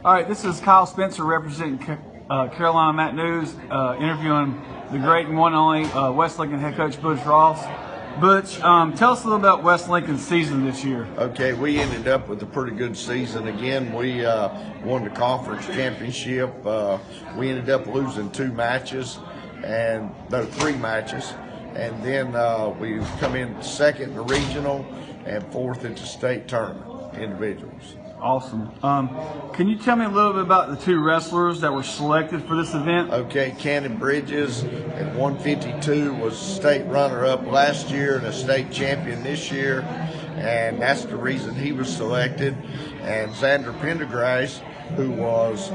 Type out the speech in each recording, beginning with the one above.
All right, this is Kyle Spencer representing Carolina Mac News, interviewing the great and one and only West Lincoln head coach Butch Ross. Butch, tell us a little about West Lincoln's season this year. Okay, we ended up with a pretty good season. Again, we won the conference championship. We ended up losing three matches, and then we come in second in the regional and fourth at the state tournament individuals. Awesome. Can you tell me a little bit about the two wrestlers that were selected for this event? Okay, Cannon Bridges at 152 was state runner-up last year and a state champion this year, and that's the reason he was selected. And Xander Pendergrass, who was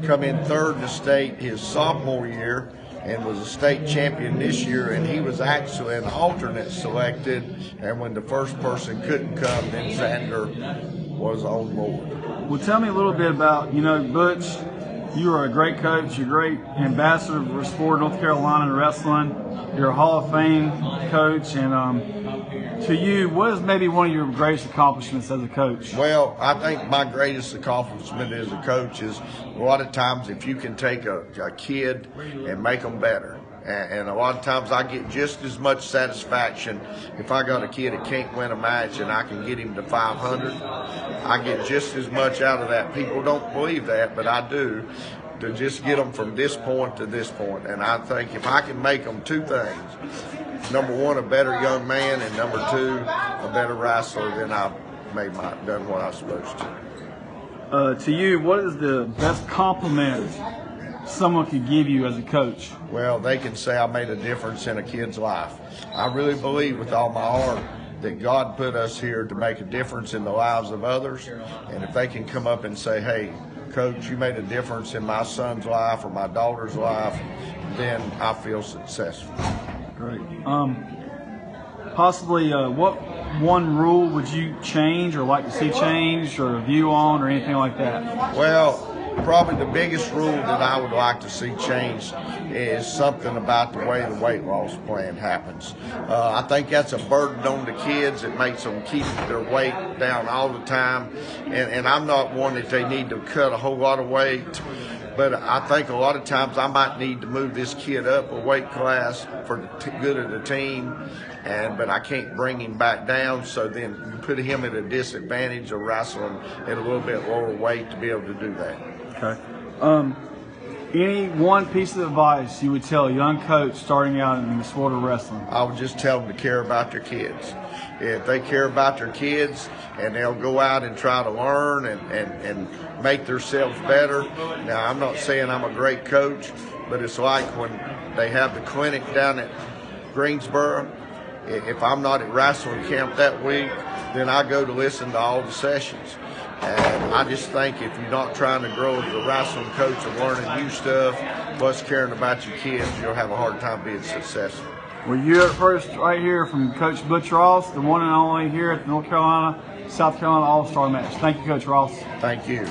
come in third in the state his sophomore year and was a state champion this year, and he was actually an alternate selected, and when the first person couldn't come, then Xander was on board. Well, tell me a little bit about, Butch, you are a great coach, you're a great ambassador for the sport of North Carolina and wrestling. You're a Hall of Fame coach, and to you, what is maybe one of your greatest accomplishments as a coach? Well, I think my greatest accomplishment as a coach is a lot of times if you can take a kid and make them better. And a lot of times I get just as much satisfaction if I got a kid that can't win a match and I can get him to 500. I get just as much out of that. People don't believe that, but I do, to just get them from this point to this point. And I think if I can make them two things, number one, a better young man, and number two, a better wrestler, then I've done what I was supposed to. To you, what is the best compliment someone could give you as a coach? Well, they can say I made a difference in a kid's life. I really believe with all my heart that God put us here to make a difference in the lives of others, and if they can come up and say, hey, Coach, you made a difference in my son's life or my daughter's life, then I feel successful. Great. Possibly, what one rule would you change or like to see changed or a view on or anything like that? Well, probably the biggest rule that I would like to see changed is something about the way the weight loss plan happens. I think that's a burden on the kids. It makes them keep their weight down all the time. And I'm not one that they need to cut a whole lot of weight, but I think a lot of times I might need to move this kid up a weight class for the good of the team, but I can't bring him back down, so then you put him at a disadvantage of wrestling at a little bit lower weight to be able to do that. Okay. Any one piece of advice you would tell a young coach starting out in the sport of wrestling? I would just tell them to care about their kids. If they care about their kids and they'll go out and try to learn and make themselves better. Now, I'm not saying I'm a great coach, but it's like when they have the clinic down at Greensboro. If I'm not at wrestling camp that week, then I go to listen to all the sessions. And I just think if you're not trying to grow as a wrestling coach and learning new stuff, plus caring about your kids, you'll have a hard time being successful. Well, you heard it first right here from Coach Butch Ross, the one and only here at the North Carolina, South Carolina All-Star match. Thank you, Coach Ross. Thank you.